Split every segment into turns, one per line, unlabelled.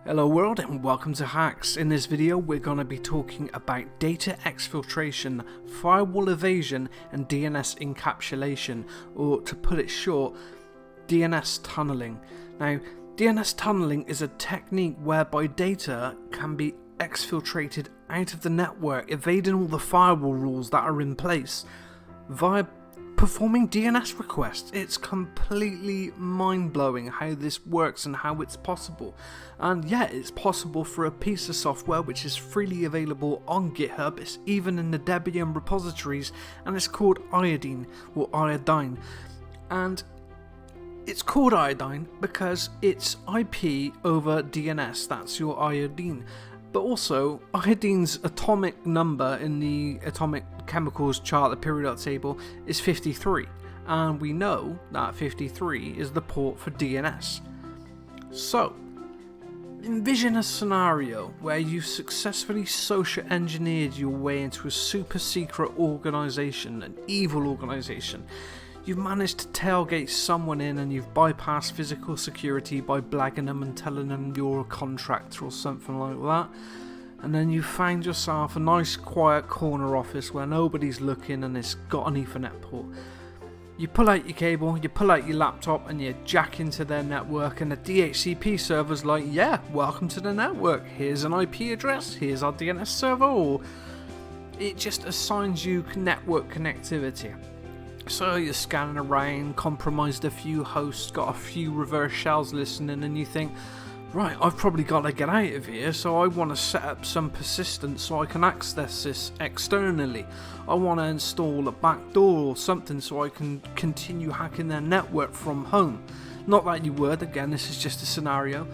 Hello world and welcome to HaXeZ. In this video we're going to be talking about data exfiltration, firewall evasion and DNS encapsulation, or to put it short, DNS tunneling. Now DNS tunneling is a technique whereby data can be exfiltrated out of the network, evading all the firewall rules that are in place via performing DNS requests. It's completely mind-blowing how this works and how it's possible. And yeah, it's possible for a piece of software which is freely available on GitHub. It's even in the Debian repositories, and it's called Iodine or Iodine. And it's called Iodine because it's IP over DNS. That's your iodine. But also, iodine's atomic number in the atomic chemicals chart, the periodic table, is 53. And we know that 53 is the port for DNS. So, envision a scenario where you've successfully social engineered your way into a super secret organization, an evil organization. You've managed to tailgate someone in and you've bypassed physical security by blagging them and telling them you're a contractor or something like that. And then you find yourself a nice quiet corner office where nobody's looking and it's got an Ethernet port. You pull out your cable, you pull out your laptop and you jack into their network, and the DHCP server's like, yeah, welcome to the network. Here's an IP address, here's our DNS server, or it just assigns you network connectivity. So you're scanning around, compromised a few hosts, got a few reverse shells listening, and you think, right, I've probably got to get out of here, so I want to set up some persistence so I can access this externally. I want to install a backdoor or something so I can continue hacking their network from home. Not that you would, again, this is just a scenario.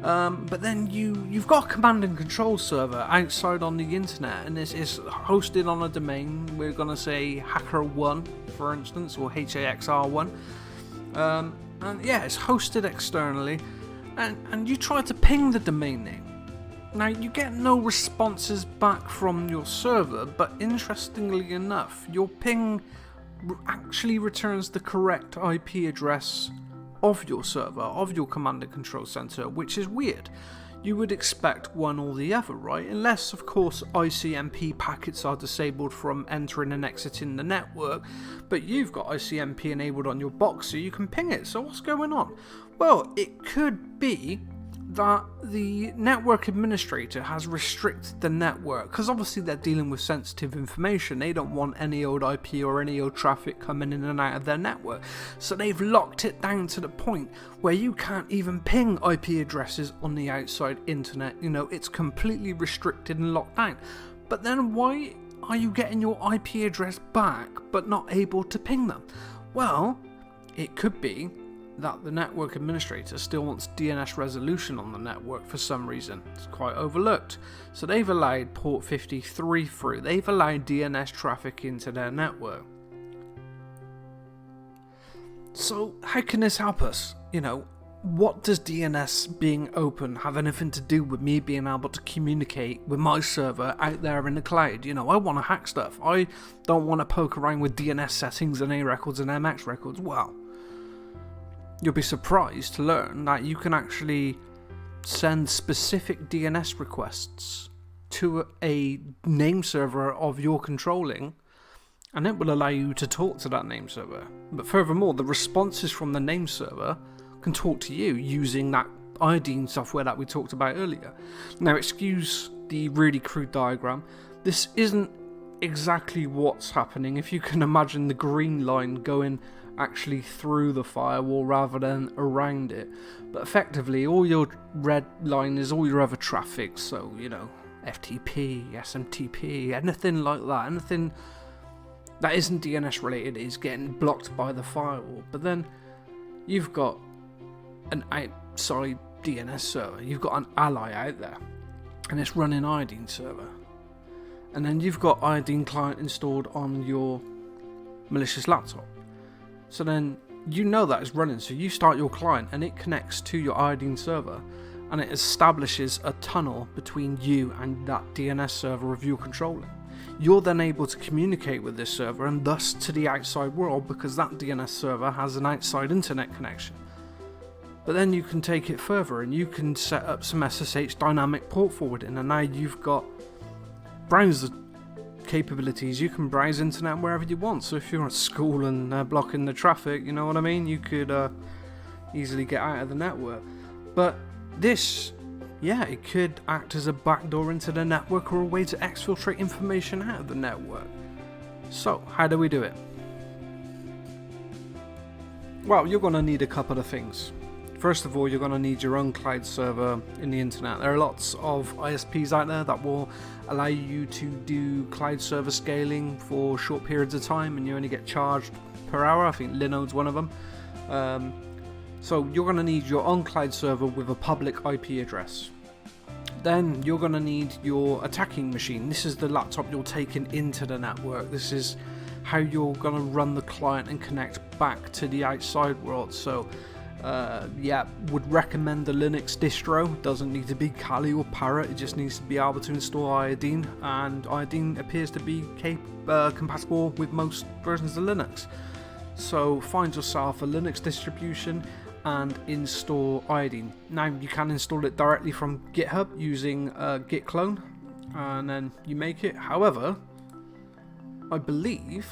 But then you've got a command and control server outside on the internet, and this is hosted on a domain. We're going to say Hacker1, for instance, or HaXeZ1. And yeah, it's hosted externally, and you try to ping the domain name. Now, you get no responses back from your server, but interestingly enough, your ping actually returns the correct IP address of your server, of your command and control center, which is weird. You would expect one or the other, right? Unless, of course, ICMP packets are disabled from entering and exiting the network, but you've got ICMP enabled on your box so you can ping it. So what's going on? Well, it could be that the network administrator has restricted the network, because obviously they're dealing with sensitive information. They don't want any old IP or any old traffic coming in and out of their network, so they've locked it down to the point where you can't even ping IP addresses on the outside internet. You know, it's completely restricted and locked down. But then why are you getting your IP address back but not able to ping them? Well, it could be that the network administrator still wants DNS resolution on the network for some reason. It's quite overlooked. So they've allowed port 53 through. They've allowed DNS traffic into their network. So how can this help us? You know, what does DNS being open have anything to do with me being able to communicate with my server out there in the cloud? You know, I want to hack stuff. I don't want to poke around with DNS settings and A records and MX records. Well, you'll be surprised to learn that you can actually send specific DNS requests to a name server of your controlling, and it will allow you to talk to that name server. But furthermore, the responses from the name server can talk to you using that Iodine software that we talked about earlier. Now, excuse the really crude diagram. This isn't exactly what's happening. If you can imagine the green line going actually through the firewall rather than around it, but effectively all your red line is all your other traffic, so you know, FTP, SMTP, anything like that, anything that isn't DNS related is getting blocked by the firewall. But then you've got an outside DNS server, you've got an ally out there, and it's running Iodine server, and then you've got Iodine client installed on your malicious laptop. So then you know that it's running, so you start your client and it connects to your Iodine server, and it establishes a tunnel between you and that DNS server of your controlling. You're then able to communicate with this server and thus to the outside world, because that DNS server has an outside internet connection. But then you can take it further and you can set up some SSH dynamic port forwarding, and now you've got browser capabilities. You can browse internet wherever you want. So if you're at school and blocking the traffic, you know what I mean, you could easily get out of the network. But this, yeah, it could act as a backdoor into the network or a way to exfiltrate information out of the network. So how do we do it? Well, you're going to need a couple of things. First of all, you're going to need your own cloud server in the internet. There are lots of ISPs out there that will allow you to do cloud server scaling for short periods of time, and you only get charged per hour. I think Linode's one of them. So you're going to need your own cloud server with a public IP address. Then you're going to need your attacking machine. This is the laptop you're taking into the network. This is how you're going to run the client and connect back to the outside world. So yeah, would recommend the Linux distro. Doesn't need to be Kali or Parrot, it just needs to be able to install Iodine, and Iodine appears to be compatible with most versions of Linux. So find yourself a Linux distribution and install Iodine. Now you can install it directly from GitHub using git clone, and then you make it. However, I believe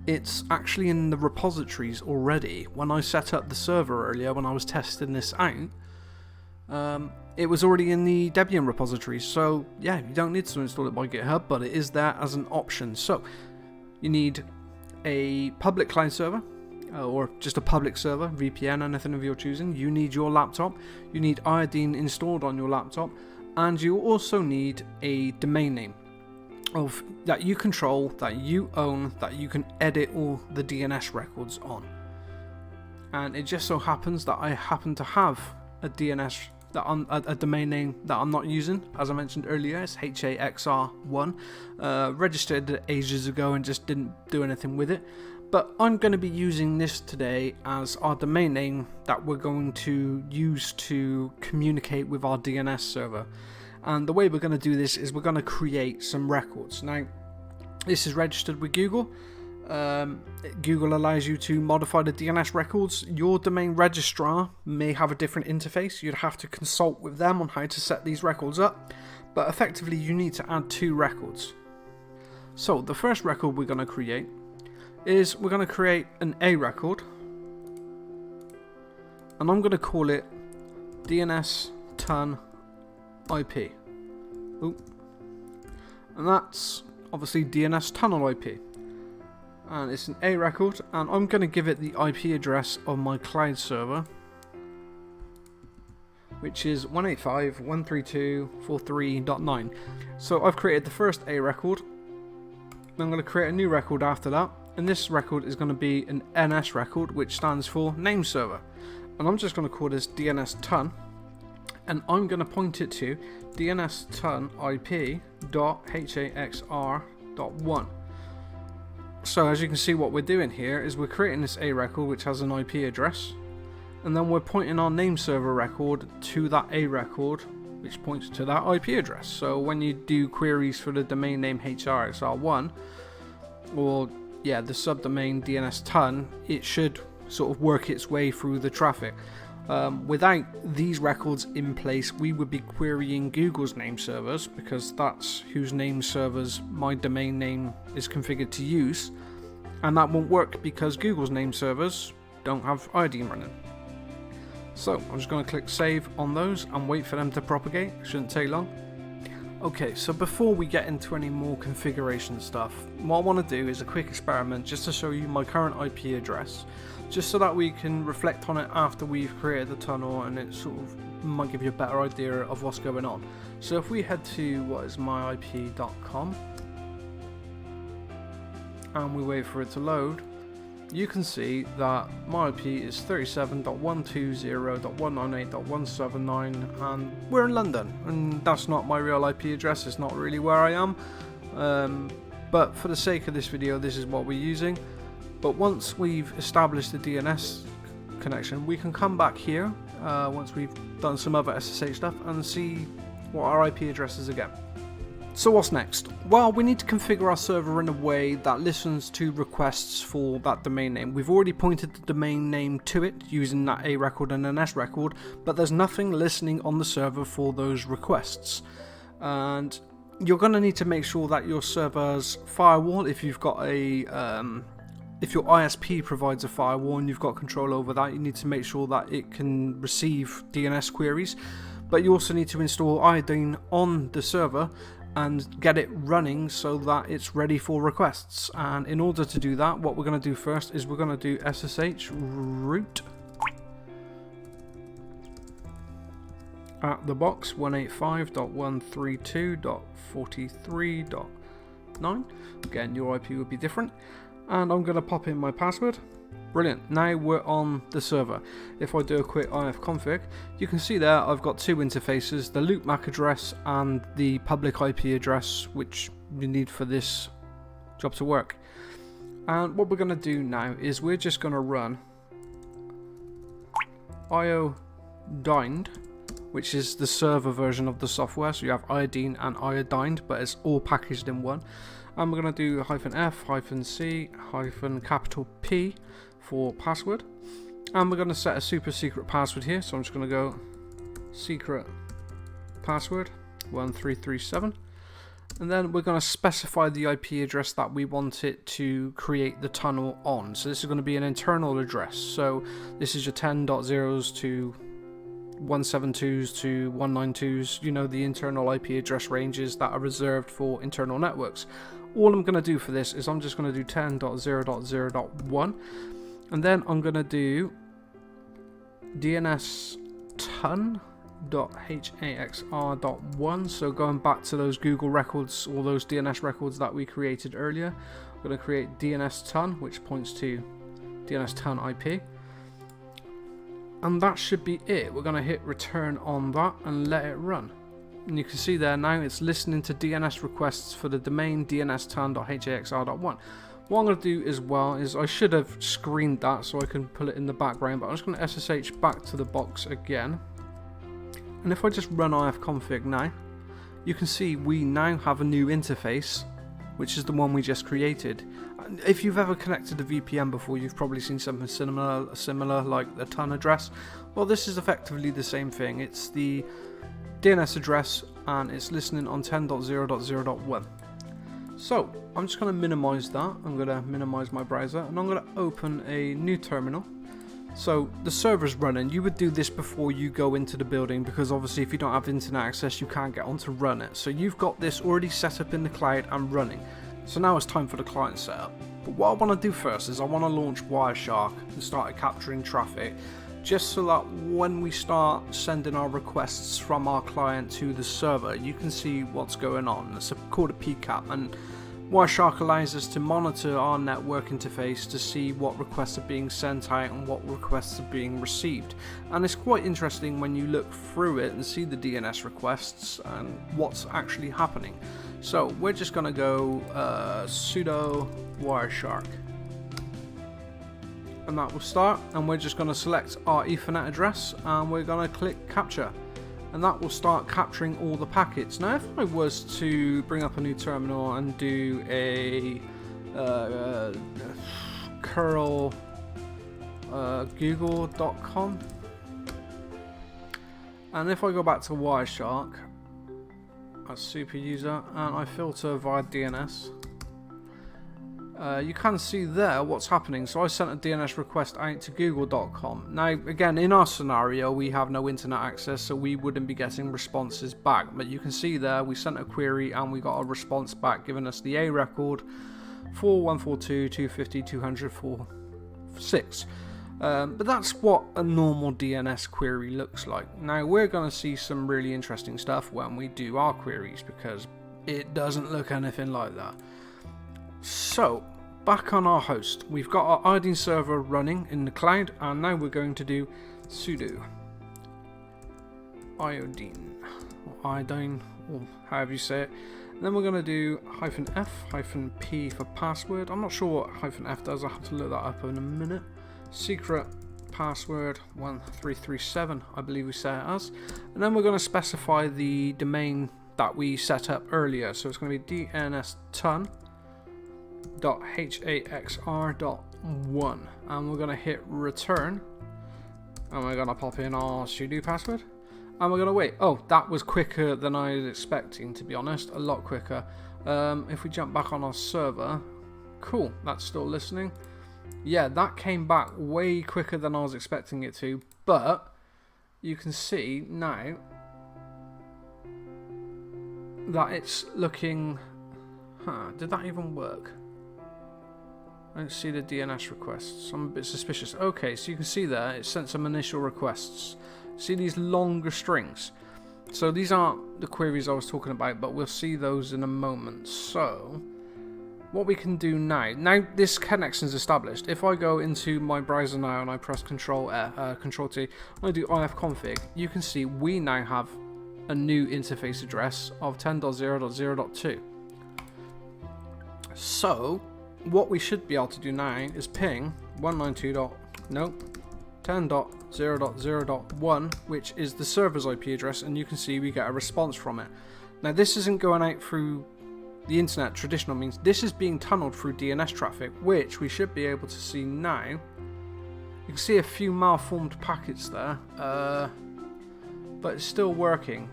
it's actually in the repositories already. When I set up the server earlier, when I was testing this out, it was already in the Debian repository. So yeah, you don't need to install it by GitHub, but it is there as an option. So you need a public client server, or just a public server, VPN, anything of your choosing. You need your laptop, you need Iodine installed on your laptop, and you also need a domain name that you control, that you own, that you can edit all the DNS records on. And it just so happens that I happen to have a DNS a domain name that I'm not using. As I mentioned earlier, it's HaXeZ1, registered ages ago and just didn't do anything with it. But I'm going to be using this today as our domain name that we're going to use to communicate with our DNS server. And the way we're going to do this is we're going to create some records. Now, this is registered with Google. Google allows you to modify the DNS records. Your domain registrar may have a different interface. You'd have to consult with them on how to set these records up. But effectively, you need to add 2 records. So the first record we're going to create is we're going to create an A record. And I'm going to call it DNS ton IP. Ooh. And that's obviously DNS tunnel IP. And it's an A record, and I'm going to give it the IP address of my cloud server, which is 185.132.43.9. So I've created the first A record. I'm going to create a new record after that, and this record is going to be an NS record, which stands for name server. And I'm just going to call this DNS ton. And I'm going to point it to DNS ton IP.haxr.1. So as you can see, what we're doing here is we're creating this A record which has an IP address, and then we're pointing our name server record to that A record which points to that IP address. So when you do queries for the domain name HRXR1, or yeah, the subdomain DNS ton, it should sort of work its way through the traffic. Without these records in place, we would be querying Google's name servers, because that's whose name servers my domain name is configured to use, and that won't work because Google's name servers don't have Iodine running. So I'm just going to click save on those and wait for them to propagate. It shouldn't take long. Okay, so before we get into any more configuration stuff, what I want to do is a quick experiment just to show you my current IP address, just so that we can reflect on it after we've created the tunnel, and it sort of might give you a better idea of what's going on. So if we head to myip.com and we wait for it to load, you can see that my IP is 37.120.198.179, and we're in London, and that's not my real IP address. It's not really where I am, but for the sake of this video, this is what we're using. But once we've established the DNS connection, we can come back here once we've done some other SSH stuff, and see what our IP address is again. So what's next? Well, we need to configure our server in a way that listens to requests for that domain name. We've already pointed the domain name to it using that A record and an S record, but there's nothing listening on the server for those requests. And you're going to need to make sure that your server's firewall, if you've got a if your ISP provides a firewall and you've got control over that, you need to make sure that it can receive DNS queries. But you also need to install Iodine on the server and get it running so that it's ready for requests. And in order to do that, what we're going to do first is we're going to do SSH root at the box 185.132.43.9. Again, your IP would be different. And I'm going to pop in my password. Brilliant. Now we're on the server. If I do a quick ifconfig, you can see there I've got two interfaces, the loop MAC address and the public IP address, which you need for this job to work. And what we're going to do now is we're just going to run Iodine, which is the server version of the software. So you have Iodine and Iodine, but it's all packaged in one. And we're going to do -F, -C, -P for password. And we're going to set a super secret password here. So I'm just going to go secret password 1337. And then we're going to specify the IP address that we want it to create the tunnel on. So this is going to be an internal address. So this is your 10.0s to 172s to 192s, you know, the internal IP address ranges that are reserved for internal networks. All I'm going to do for this is I'm just going to do 10.0.0.1, and then I'm going to do DNS ton.haxr.1. So going back to those Google records, all those DNS records that we created earlier, I'm going to create DNS ton, which points to DNS ton IP. And that should be it. We're going to hit return on that and let it run. And you can see there now it's listening to DNS requests for the domain dnston.haxr.1. What I'm going to do as well is I should have screened that so I can pull it in the background, but I'm just going to SSH back to the box again. And if I just run ifconfig now, you can see we now have a new interface, which is the one we just created. If you've ever connected a VPN before, you've probably seen something similar like the ton address. Well, this is effectively the same thing. It's the DNS address and it's listening on 10.0.0.1. So I'm just going to minimize that. I'm going to minimize my browser and I'm going to open a new terminal. So the server's running. You would do this before you go into the building, because obviously if you don't have internet access you can't get on to run it. So you've got this already set up in the cloud and running. So now it's time for the client setup. But what I want to do first is I want to launch Wireshark and start capturing traffic, just so that when we start sending our requests from our client to the server, you can see what's going on. It's called a PCAP, and Wireshark allows us to monitor our network interface to see what requests are being sent out and what requests are being received. And it's quite interesting when you look through it and see the DNS requests and what's actually happening. So we're just going to go sudo Wireshark. And that will start, and we're just going to select our Ethernet address and we're going to click capture, and that will start capturing all the packets. Now if I was to bring up a new terminal and do a curl google.com, and if I go back to Wireshark as super user and I filter via DNS, you can see there what's happening. So I sent a DNS request out to google.com. Now again, in our scenario we have no internet access, so we wouldn't be getting responses back, but you can see there we sent a query and we got a response back giving us the A record 4142.250.200.46. But that's what a normal DNS query looks like. Now we're going to see some really interesting stuff when we do our queries, because it doesn't look anything like that. So back on our host, we've got our Iodine server running in the cloud, and now we're going to do sudo Iodine or Iodine, or however you say it. And then we're going to do -F, -P for password. I'm not sure what -F does, I'll have to look that up in a minute. Secret password 1337, I believe we set it as, and then we're going to specify the domain that we set up earlier. So it's going to be dnston.haxr.1, and we're going to hit return, and we're going to pop in our sudo password, and we're going to wait. Oh, that was quicker than I was expecting, to be honest, a lot quicker. If we jump back on our server, cool, that's still listening. Yeah, that came back way quicker than I was expecting it to, but you can see now that it's looking... did that even work? I don't see the DNS requests. I'm a bit suspicious. Okay, so you can see there, it sent some initial requests. See these longer strings? So these aren't the queries I was talking about, but we'll see those in a moment. So what we can do now this connection is established. If I go into my browser now and I press Control T, and I do ifconfig, you can see we now have a new interface address of 10.0.0.2. So what we should be able to do now is ping 10.0.0.1, which is the server's IP address, and you can see we get a response from it. Now this isn't going out through the internet traditional means. This is being tunneled through DNS traffic, which we should be able to see now. You can see a few malformed packets there, but it's still working.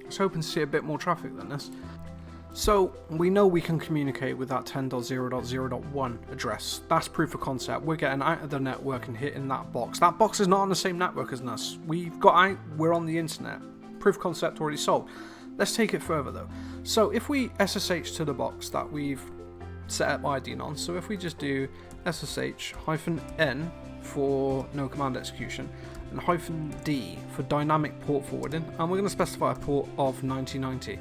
I was hoping to see a bit more traffic than this. So we know we can communicate with that 10.0.0.1 address. That's proof of concept. We're getting out of the network and hitting that box. That box is not on the same network as us. We've got out, we're on the internet. Proof of concept already solved. Let's take it further though. So if we SSH to the box that we've set up Iodine on, so if we just do SSH-N for no command execution, and -D for dynamic port forwarding, and we're going to specify a port of 9090.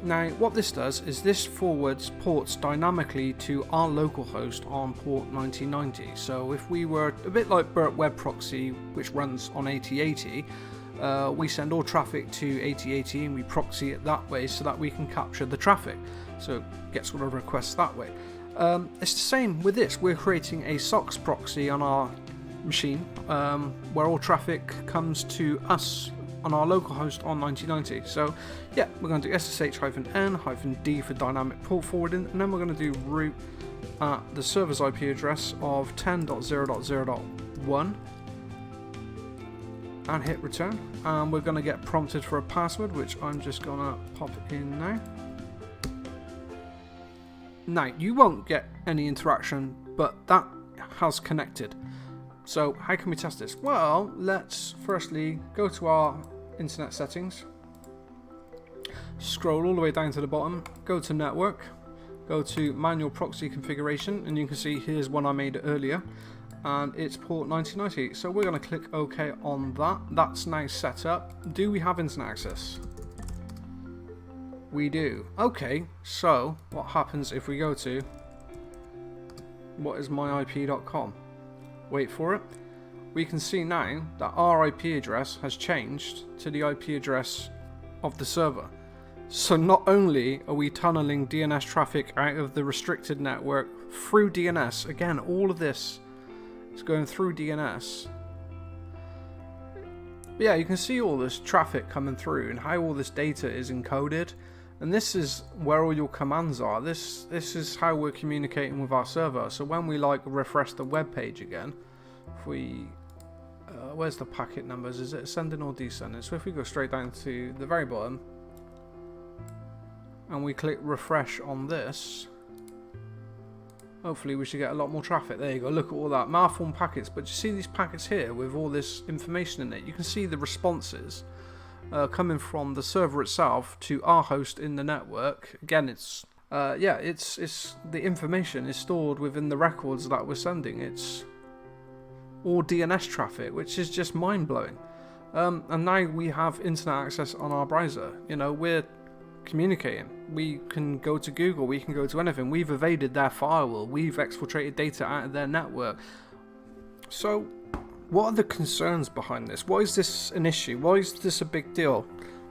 Now what this does is this forwards ports dynamically to our local host on port 9090. So if we were a bit like Burt Web Proxy, which runs on 8080, we send all traffic to 8080 and we proxy it that way so that we can capture the traffic. So get sort of requests that way. It's the same with this. We're creating a SOCKS proxy on our machine where all traffic comes to us on our local host on 9090. So yeah, we're going to do SSH-N-D for dynamic port forwarding, and then we're going to do root at the server's IP address of 10.0.0.1 and hit return, and we're going to get prompted for a password, which I'm just going to pop in now. Now you won't get any interaction, but that has connected. So how can we test this? Well, let's firstly go to our internet settings, scroll all the way down to the bottom, go to network, go to manual proxy configuration, and you can see here's one I made earlier, and it's port 9090. So we're going to click OK on that. That's now set up. Do we have internet access? We do. Okay, so what happens if we go to whatismyip.com? Wait for it. We can see now that our IP address has changed to the IP address of the server. So not only are we tunneling DNS traffic out of the restricted network through DNS, again, all of this is going through DNS. But yeah, you can see all this traffic coming through and how all this data is encoded. And this is where all your commands are. This is how we're communicating with our server. So when we like refresh the web page again, if we where's the packet numbers? Is it ascending or descending? So if we go straight down to the very bottom and we click refresh on this, hopefully we should get a lot more traffic. There you go. Look at all that malformed packets. But you see these packets here with all this information in it. You can see the responses coming from the server itself to our host in the network. Again, it's the information is stored within the records that we're sending. It's all DNS traffic, which is just mind-blowing. And now we have internet access on our browser. You know, we're communicating. We can go to Google, we can go to anything. We've evaded their firewall, we've exfiltrated data out of their network. So what are the concerns behind this? Why is this an issue? Why is this a big deal?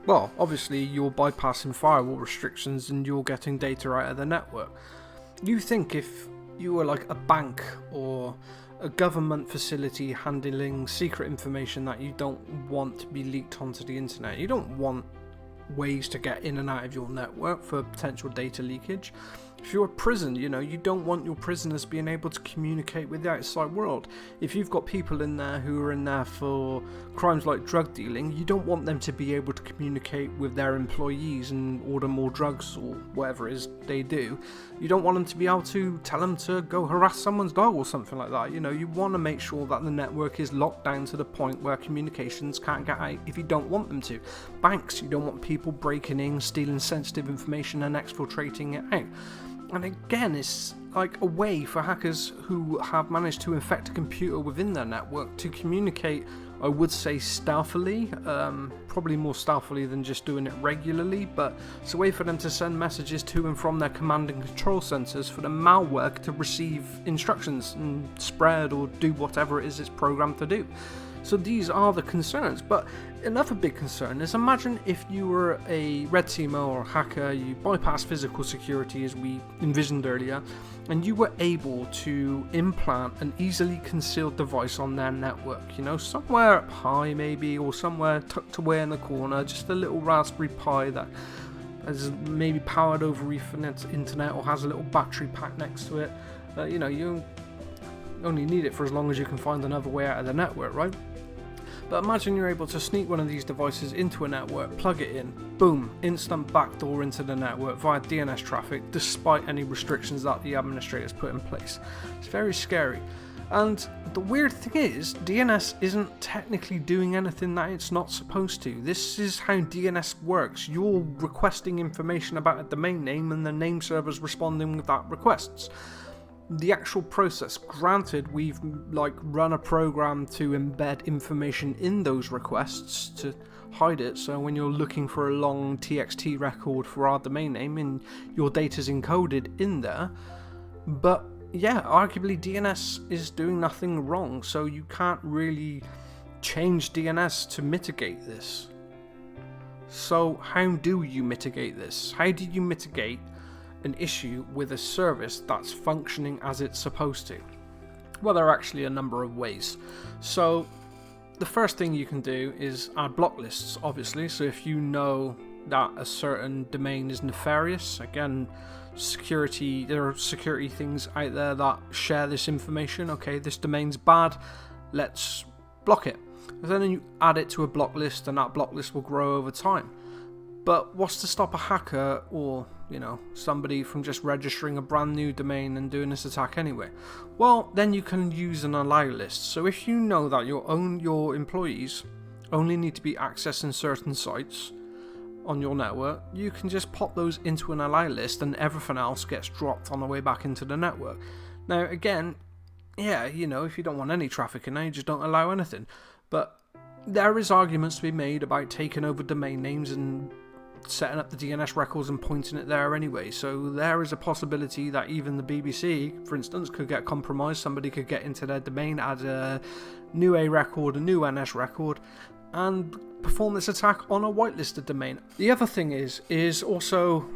Well, obviously you're bypassing firewall restrictions and you're getting data out of the network. You think if you were like a bank or a government facility handling secret information that you don't want to be leaked onto the internet. You don't want ways to get in and out of your network for potential data leakage. If you're a prison, you don't want your prisoners being able to communicate with the outside world. If you've got people in there who are in there for crimes like drug dealing, you don't want them to be able to communicate with their employees and order more drugs or whatever it is they do. You don't want them to be able to tell them to go harass someone's dog or something like that. You want to make sure that the network is locked down to the point where communications can't get out if you don't want them to. Banks, you don't want people breaking in, stealing sensitive information and exfiltrating it out. And again, it's like a way for hackers who have managed to infect a computer within their network to communicate, I would say stealthily, probably more stealthily than just doing it regularly, but it's a way for them to send messages to and from their command and control centers for the malware to receive instructions and spread or do whatever it is it's programmed to do. So these are the concerns, but another big concern is, imagine if you were a red teamer or hacker, you bypass physical security as we envisioned earlier, and you were able to implant an easily concealed device on their network, somewhere up high maybe, or somewhere tucked away in the corner, just a little Raspberry Pi that is maybe powered over Ethernet internet or has a little battery pack next to it. You only need it for as long as you can find another way out of the network, right? But imagine you're able to sneak one of these devices into a network, plug it in, boom, instant backdoor into the network via DNS traffic, despite any restrictions that the administrators put in place. It's very scary. And the weird thing is, DNS isn't technically doing anything that it's not supposed to. This is how DNS works. You're requesting information about a domain name and the name server's responding with that requests. The actual process, granted, we've run a program to embed information in those requests to hide it, so when you're looking for a long TXT record for our domain name and your data's encoded in there, but yeah, arguably DNS is doing nothing wrong, so you can't really change DNS to mitigate this. So how do you mitigate this? How do you mitigate an issue with a service that's functioning as it's supposed to? Well, there are actually a number of ways. So the first thing you can do is add block lists, obviously. So if you know that a certain domain is nefarious, again, there are security things out there that share this information. Okay, this domain's bad, let's block it. And then you add it to a block list, and that block list will grow over time. But what's to stop a hacker or somebody from just registering a brand new domain and doing this attack anyway? Well, then you can use an allow list. So if you know that your employees only need to be accessing certain sites on your network, you can just pop those into an allow list and everything else gets dropped on the way back into the network. Now again, yeah, if you don't want any traffic in there, you just don't allow anything. But there is arguments to be made about taking over domain names and setting up the DNS records and pointing it there anyway. So there is a possibility that even the BBC, for instance, could get compromised. Somebody could get into their domain, add a new A record, a new NS record, and perform this attack on a whitelisted domain. The other thing is also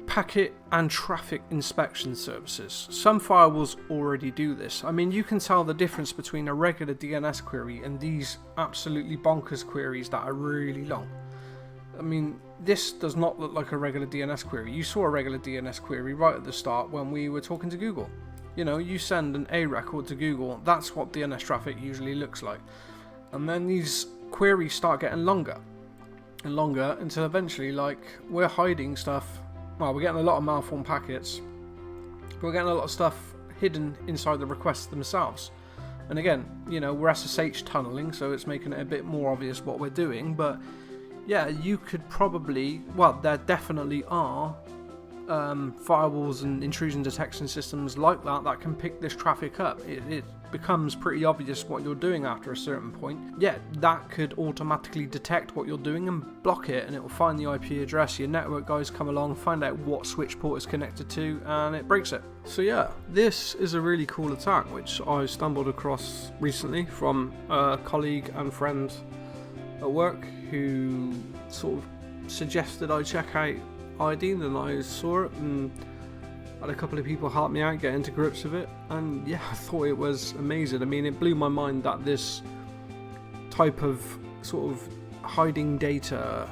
packet and traffic inspection services. Some firewalls already do this. I mean, you can tell the difference between a regular DNS query and these absolutely bonkers queries that are really long. I mean, this does not look like a regular DNS query. You saw a regular DNS query right at the start when we were talking to Google. You send an A record to Google, that's what DNS traffic usually looks like. And then these queries start getting longer and longer until eventually, we're hiding stuff. Well, we're getting a lot of malformed packets, but we're getting a lot of stuff hidden inside the requests themselves. And again, we're SSH tunneling, so it's making it a bit more obvious what we're doing, but yeah, you could probably, there definitely are firewalls and intrusion detection systems like that can pick this traffic up. It becomes pretty obvious what you're doing after a certain point. Yeah, that could automatically detect what you're doing and block it, and it will find the IP address. Your network guys come along, find out what switch port it's connected to, and it breaks it. So yeah, this is a really cool attack which I stumbled across recently from a colleague and friend at work who sort of suggested I check out Iodine, and I saw it and had a couple of people help me out, get into grips with it, and yeah, I thought it was amazing. I mean, it blew my mind that this type of sort of hiding data,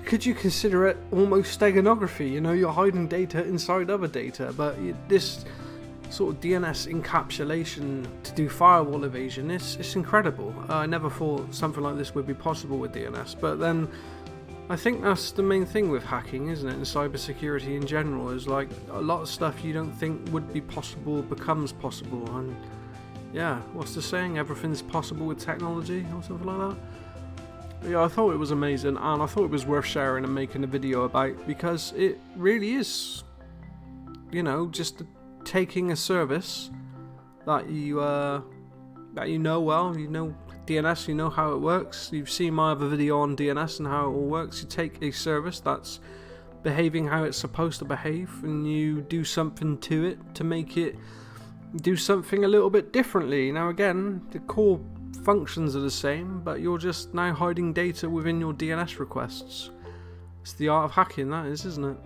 could you consider it almost steganography? You know, you're hiding data inside other data, but this sort of DNS encapsulation to do firewall evasion, it's incredible. I never thought something like this would be possible with DNS, but then I think that's the main thing with hacking, isn't it, and cybersecurity in general, is like a lot of stuff you don't think would be possible becomes possible. And yeah, what's the saying, everything's possible with technology or something like that. But yeah, I thought it was amazing, and I thought it was worth sharing and making a video about, because it really is, you know, just taking a service that you know well, you know DNS, you know how it works, you've seen my other video on DNS and how it all works. You take a service that's behaving how it's supposed to behave, and you do something to it to make it do something a little bit differently. Now again, the core functions are the same, but you're just now hiding data within your DNS requests. It's the art of hacking, that is, isn't it?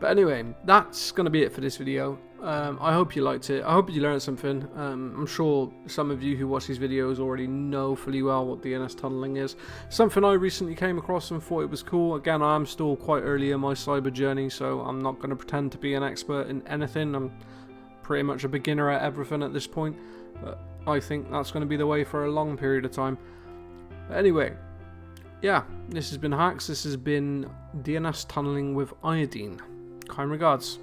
But anyway, that's going to be it for this video. I hope you liked it. I hope you learned something. I'm sure some of you who watch these videos already know fully well what DNS tunneling is. Something I recently came across and thought it was cool. Again, I'm still quite early in my cyber journey, so I'm not going to pretend to be an expert in anything. I'm pretty much a beginner at everything at this point, but I think that's going to be the way for a long period of time. But anyway, yeah, this has been HaXeZ. This has been DNS tunneling with Iodine. Kind regards.